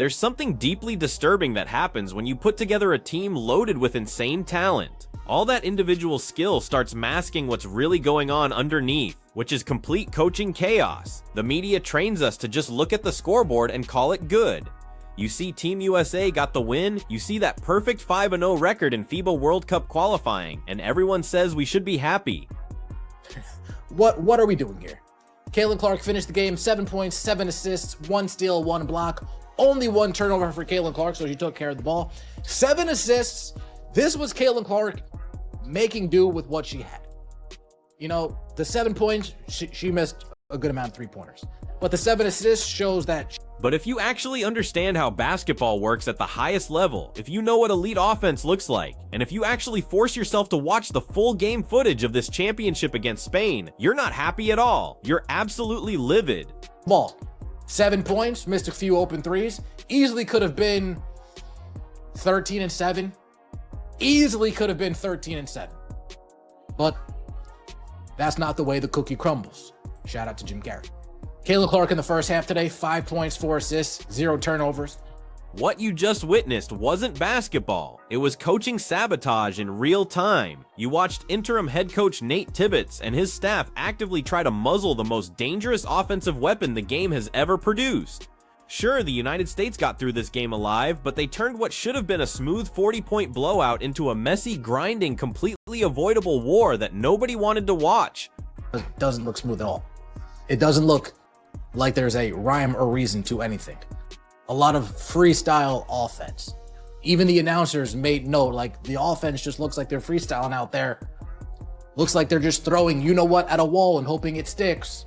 There's something deeply disturbing that happens when you put together a team loaded with insane talent. All that individual skill starts masking what's really going on underneath, which is complete coaching chaos. The media trains us to just look at the scoreboard and call it good. You see Team USA got the win, you see that perfect 5-0 record in FIBA World Cup qualifying, and everyone says we should be happy. What are we doing here? Caitlin Clark finished the game 7 points, 7 assists, 1 steal, 1 block. Only 1 turnover for Caitlin Clark, so she took care of the ball. 7 assists. This was Caitlin Clark making do with what she had. You know, the 7 points, she missed a good amount of 3-pointers. But the 7 assists shows that. But if you actually understand how basketball works at the highest level, if you know what elite offense looks like, and if you actually force yourself to watch the full game footage of this championship against Spain, you're not happy at all. You're absolutely livid. Ball. 7 points, missed a few open threes. Easily could have been 13-7. Easily could have been 13-7. But that's not the way the cookie crumbles. Shout out to Jim Garrett. Caitlin Clark in the first half today, 5 points, 4 assists, 0 turnovers. What you just witnessed wasn't basketball. It was coaching sabotage in real time. You watched interim head coach Nate Tibbetts and his staff actively try to muzzle the most dangerous offensive weapon the game has ever produced. Sure, the United States got through this game alive, but they turned what should have been a smooth 40-point blowout into a messy, grinding, completely avoidable war that nobody wanted to watch. It doesn't look smooth at all. It doesn't look like there's a rhyme or reason to anything. A lot of freestyle offense. Even the announcers made note, like, the offense just looks like they're freestyling out there. Looks like they're just throwing you-know-what at a wall and hoping it sticks.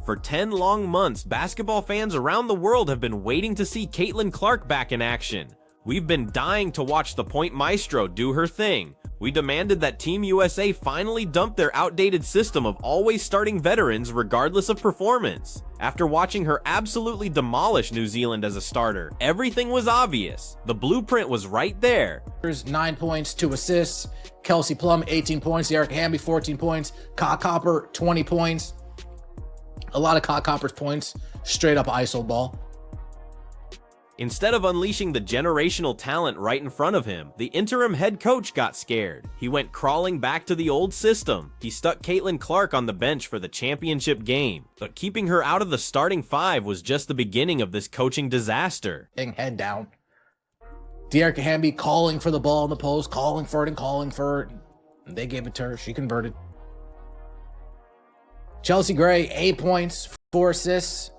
For 10 long months, basketball fans around the world have been waiting to see Caitlin Clark back in action. We've been dying to watch the point maestro do her thing. We demanded that Team USA finally dump their outdated system of always starting veterans regardless of performance. After watching her absolutely demolish New Zealand as a starter, everything was obvious. The blueprint was right there. There's 9 points, 2 assists. Kelsey Plum, 18 points. Erica Hamby, 14 points. Ka Copper, 20 points. A lot of Ka Copper's points, straight up ISO ball. Instead of unleashing the generational talent right in front of him, the interim head coach got scared. He went crawling back to the old system. He stuck Caitlin Clark on the bench for the championship game. But keeping her out of the starting 5 was just the beginning of this coaching disaster. Head down. Erica Hamby calling for the ball in the post, calling for it and calling for it. And they gave it to her. She converted. Chelsea Gray, 8 points, 4 assists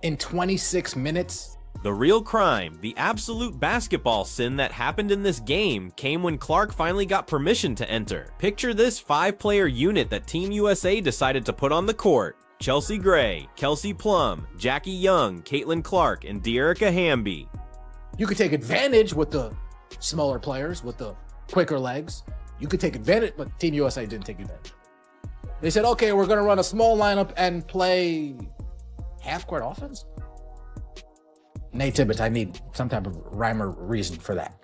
in 26 minutes. The real crime, the absolute basketball sin that happened in this game came when Clark finally got permission to enter. Picture this 5-player unit that Team USA decided to put on the court. Chelsea Gray, Kelsey Plum, Jackie Young, Caitlin Clark, and Erica Hamby. You could take advantage with the smaller players, with the quicker legs. You could take advantage, but Team USA didn't take advantage. They said, okay, we're going to run a small lineup and play half-court offense? Nate Tibbetts, I need some type of rhyme or reason for that.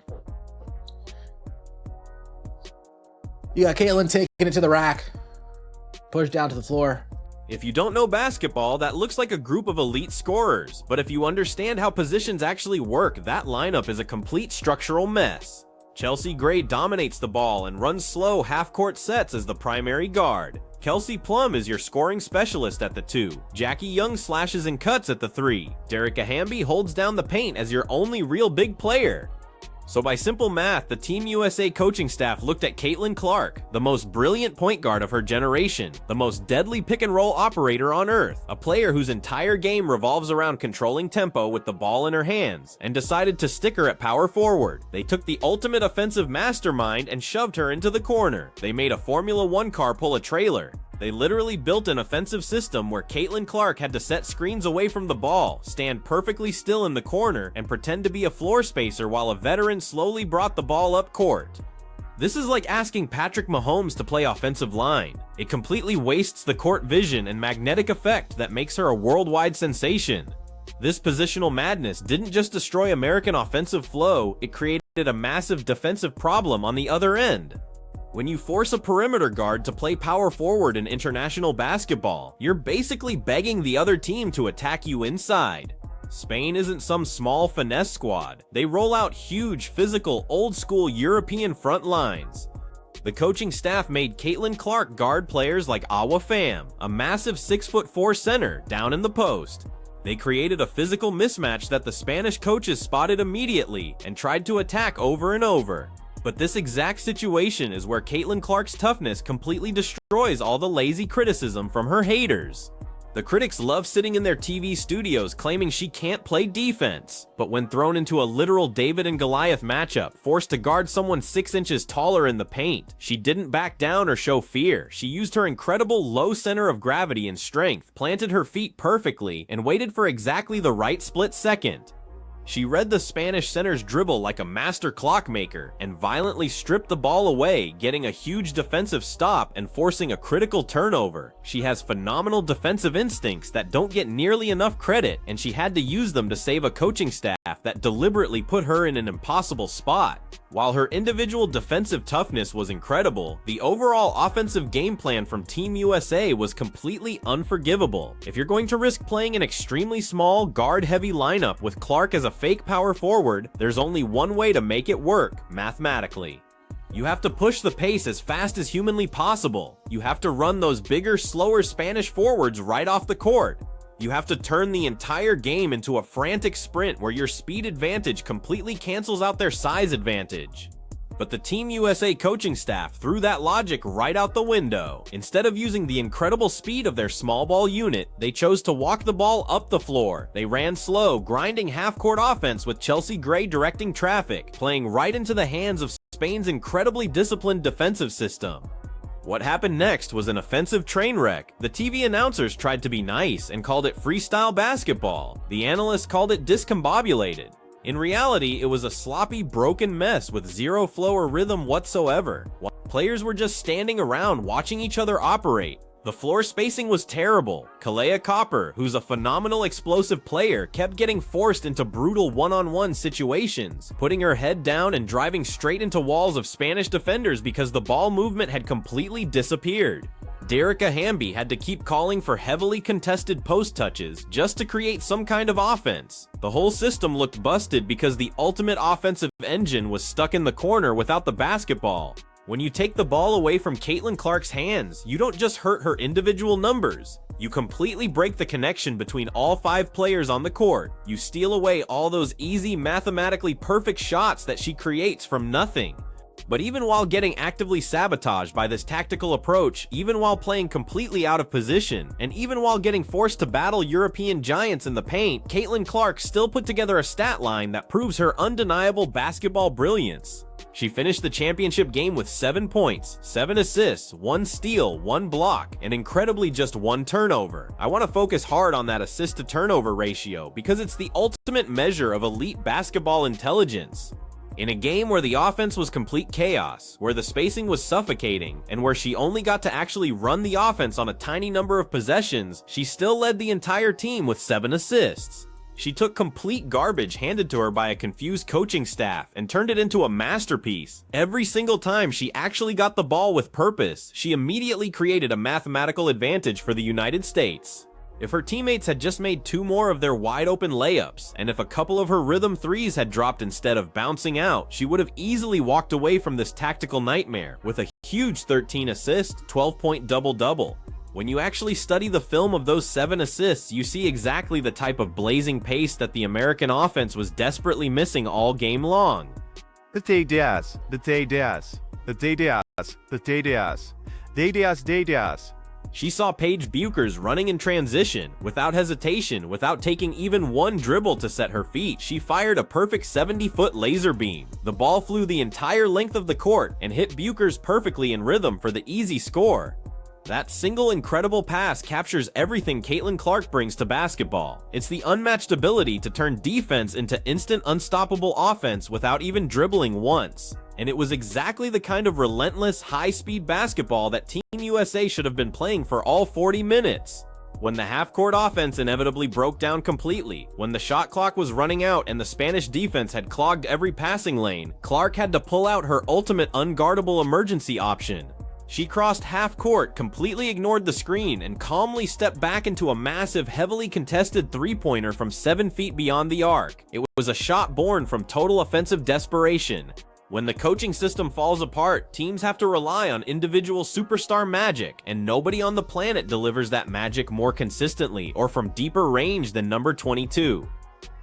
You got Caitlin taking it to the rack, pushed down to the floor. If you don't know basketball, that looks like a group of elite scorers. But if you understand how positions actually work, that lineup is a complete structural mess. Chelsea Gray dominates the ball and runs slow half-court sets as the primary guard. Kelsey Plum is your scoring specialist at the 2. Jackie Young slashes and cuts at the 3. Erica Hamby holds down the paint as your only real big player. So by simple math, the Team USA coaching staff looked at Caitlin Clark, the most brilliant point guard of her generation, the most deadly pick-and-roll operator on earth, a player whose entire game revolves around controlling tempo with the ball in her hands, and decided to stick her at power forward. They took the ultimate offensive mastermind and shoved her into the corner. They made a Formula 1 car pull a trailer. They literally built an offensive system where Caitlin Clark had to set screens away from the ball, stand perfectly still in the corner, and pretend to be a floor spacer while a veteran slowly brought the ball up court. This is like asking Patrick Mahomes to play offensive line. It completely wastes the court vision and magnetic effect that makes her a worldwide sensation. This positional madness didn't just destroy American offensive flow, it created a massive defensive problem on the other end. When you force a perimeter guard to play power forward in international basketball, you're basically begging the other team to attack you inside. Spain isn't some small finesse squad. They roll out huge, physical, old-school European front lines. The coaching staff made Caitlin Clark guard players like Awa Pham, a massive 6'4" center, down in the post. They created a physical mismatch that the Spanish coaches spotted immediately and tried to attack over and over. But this exact situation is where Caitlin Clark's toughness completely destroys all the lazy criticism from her haters. The critics love sitting in their TV studios claiming she can't play defense, but when thrown into a literal David and Goliath matchup, forced to guard someone 6 inches taller in the paint, she didn't back down or show fear. She used her incredible low center of gravity and strength, planted her feet perfectly, and waited for exactly the right split second. She read the Spanish center's dribble like a master clockmaker and violently stripped the ball away, getting a huge defensive stop and forcing a critical turnover. She has phenomenal defensive instincts that don't get nearly enough credit, and she had to use them to save a coaching staff that deliberately put her in an impossible spot. While her individual defensive toughness was incredible, the overall offensive game plan from Team USA was completely unforgivable. If you're going to risk playing an extremely small, guard-heavy lineup with Clark as a fake power forward, there's only one way to make it work, mathematically. You have to push the pace as fast as humanly possible. You have to run those bigger, slower Spanish forwards right off the court. You have to turn the entire game into a frantic sprint where your speed advantage completely cancels out their size advantage. But the Team USA coaching staff threw that logic right out the window. Instead of using the incredible speed of their small ball unit, they chose to walk the ball up the floor. They ran slow, grinding half-court offense with Chelsea Gray directing traffic, playing right into the hands of Spain's incredibly disciplined defensive system. What happened next was an offensive train wreck. The TV announcers tried to be nice and called it freestyle basketball. The analysts called it discombobulated. In reality, it was a sloppy, broken mess with zero flow or rhythm whatsoever. Players were just standing around watching each other operate. The floor spacing was terrible. Kalea Copper, who's a phenomenal explosive player, kept getting forced into brutal one-on-one situations, putting her head down and driving straight into walls of Spanish defenders because the ball movement had completely disappeared. Derica Hamby had to keep calling for heavily contested post touches just to create some kind of offense. The whole system looked busted because the ultimate offensive engine was stuck in the corner without the basketball. When you take the ball away from Caitlin Clark's hands, you don't just hurt her individual numbers. You completely break the connection between all 5 players on the court. You steal away all those easy, mathematically perfect shots that she creates from nothing. But even while getting actively sabotaged by this tactical approach, even while playing completely out of position, and even while getting forced to battle European giants in the paint, Caitlin Clark still put together a stat line that proves her undeniable basketball brilliance. She finished the championship game with 7 points, 7 assists, 1 steal, 1 block, and incredibly just 1 turnover. I want to focus hard on that assist to turnover ratio because it's the ultimate measure of elite basketball intelligence. In a game where the offense was complete chaos, where the spacing was suffocating, and where she only got to actually run the offense on a tiny number of possessions, she still led the entire team with 7 assists. She took complete garbage handed to her by a confused coaching staff and turned it into a masterpiece. Every single time she actually got the ball with purpose, she immediately created a mathematical advantage for the United States. If her teammates had just made 2 more of their wide-open layups, and if a couple of her rhythm threes had dropped instead of bouncing out, she would have easily walked away from this tactical nightmare with a huge 13 assist, 12-point double-double. When you actually study the film of those 7 assists, you see exactly the type of blazing pace that the American offense was desperately missing all game long. She saw Paige Buchers running in transition, without hesitation, without taking even 1 dribble to set her feet. She fired a perfect 70-foot laser beam. The ball flew the entire length of the court and hit Buchers perfectly in rhythm for the easy score. That single incredible pass captures everything Caitlin Clark brings to basketball. It's the unmatched ability to turn defense into instant unstoppable offense without even dribbling once. And it was exactly the kind of relentless, high-speed basketball that Team USA should have been playing for all 40 minutes. When the half-court offense inevitably broke down completely, when the shot clock was running out and the Spanish defense had clogged every passing lane, Clark had to pull out her ultimate unguardable emergency option. She crossed half court, completely ignored the screen, and calmly stepped back into a massive, heavily contested three-pointer from 7 feet beyond the arc. It was a shot born from total offensive desperation. When the coaching system falls apart, teams have to rely on individual superstar magic, and nobody on the planet delivers that magic more consistently or from deeper range than number 22.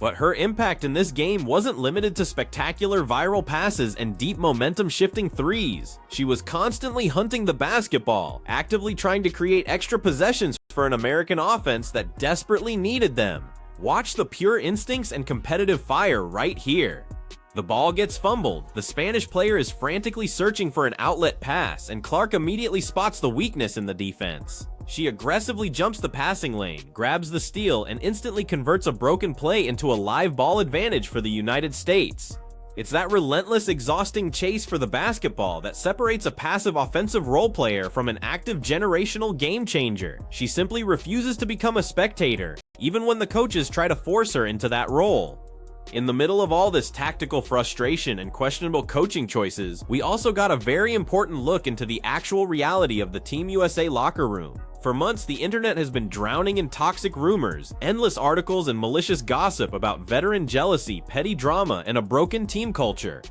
But her impact in this game wasn't limited to spectacular viral passes and deep momentum-shifting threes. She was constantly hunting the basketball, actively trying to create extra possessions for an American offense that desperately needed them. Watch the pure instincts and competitive fire right here. The ball gets fumbled, the Spanish player is frantically searching for an outlet pass, and Clark immediately spots the weakness in the defense. She aggressively jumps the passing lane, grabs the steal, and instantly converts a broken play into a live ball advantage for the United States. It's that relentless, exhausting chase for the basketball that separates a passive offensive role player from an active generational game changer. She simply refuses to become a spectator, even when the coaches try to force her into that role. In the middle of all this tactical frustration and questionable coaching choices, we also got a very important look into the actual reality of the Team USA locker room. For months, the internet has been drowning in toxic rumors, endless articles, and malicious gossip about veteran jealousy, petty drama, and a broken team culture.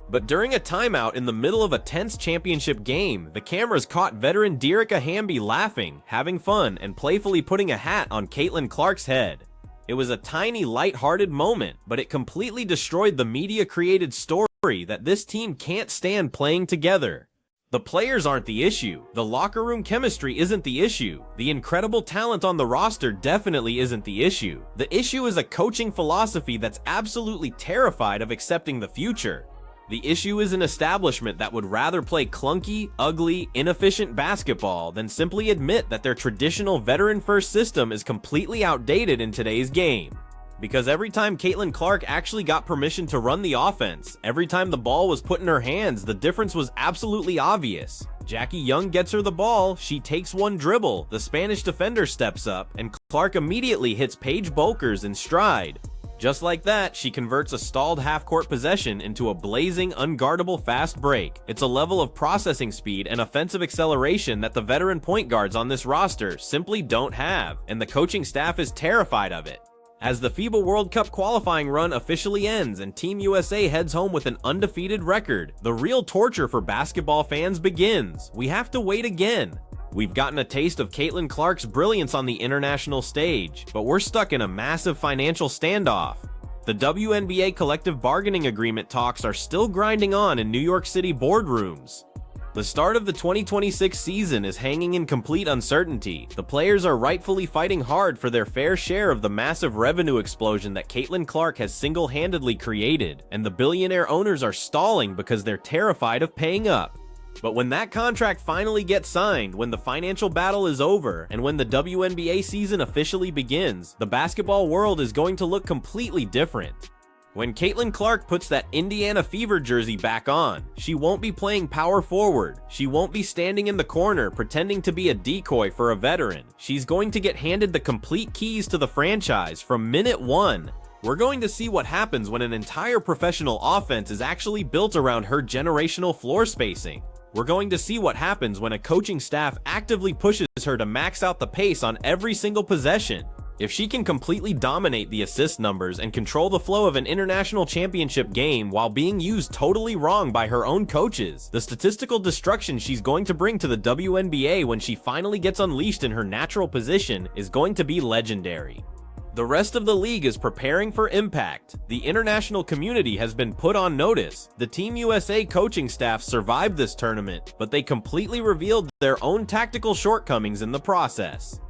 But during a timeout in the middle of a tense championship game, the cameras caught veteran Dearica Hamby laughing, having fun, and playfully putting a hat on Caitlin Clark's head. It was a tiny, light-hearted moment, but it completely destroyed the media-created story that this team can't stand playing together. The players aren't the issue. The locker room chemistry isn't the issue. The incredible talent on the roster definitely isn't the issue. The issue is a coaching philosophy that's absolutely terrified of accepting the future. The issue is an establishment that would rather play clunky, ugly, inefficient basketball than simply admit that their traditional veteran-first system is completely outdated in today's game. Because every time Caitlin Clark actually got permission to run the offense, every time the ball was put in her hands, the difference was absolutely obvious. Jackie Young gets her the ball, she takes one dribble, the Spanish defender steps up, and Clark immediately hits Paige Bueckers in stride. Just like that, she converts a stalled half-court possession into a blazing, unguardable fast break. It's a level of processing speed and offensive acceleration that the veteran point guards on this roster simply don't have, and the coaching staff is terrified of it. As the FIBA World Cup qualifying run officially ends and Team USA heads home with an undefeated record, the real torture for basketball fans begins. We have to wait again. We've gotten a taste of Caitlin Clark's brilliance on the international stage, but we're stuck in a massive financial standoff. The WNBA collective bargaining agreement talks are still grinding on in New York City boardrooms. The start of the 2026 season is hanging in complete uncertainty. The players are rightfully fighting hard for their fair share of the massive revenue explosion that Caitlin Clark has single-handedly created, and the billionaire owners are stalling because they're terrified of paying up. But when that contract finally gets signed, when the financial battle is over, and when the WNBA season officially begins, the basketball world is going to look completely different. When Caitlin Clark puts that Indiana Fever jersey back on, she won't be playing power forward. She won't be standing in the corner pretending to be a decoy for a veteran. She's going to get handed the complete keys to the franchise from minute one. We're going to see what happens when an entire professional offense is actually built around her generational floor spacing. We're going to see what happens when a coaching staff actively pushes her to max out the pace on every single possession. If she can completely dominate the assist numbers and control the flow of an international championship game while being used totally wrong by her own coaches, the statistical destruction she's going to bring to the WNBA when she finally gets unleashed in her natural position is going to be legendary. The rest of the league is preparing for impact. The international community has been put on notice. The Team USA coaching staff survived this tournament, but they completely revealed their own tactical shortcomings in the process.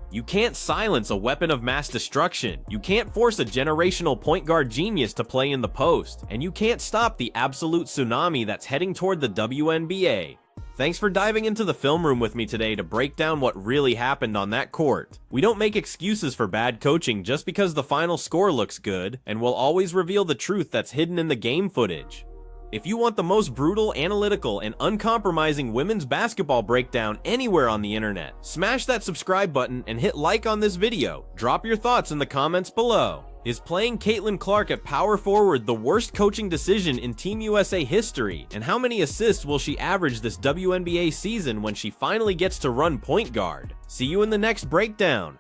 You can't silence a weapon of mass destruction. You can't force a generational point guard genius to play in the post, and you can't stop the absolute tsunami that's heading toward the WNBA. Thanks for diving into the film room with me today to break down what really happened on that court. We don't make excuses for bad coaching just because the final score looks good, and we'll always reveal the truth that's hidden in the game footage. If you want the most brutal, analytical, and uncompromising women's basketball breakdown anywhere on the internet, smash that subscribe button and hit like on this video. Drop your thoughts in the comments below. Is playing Caitlin Clark at power forward the worst coaching decision in Team USA history? And how many assists will she average this WNBA season when she finally gets to run point guard? See you in the next breakdown.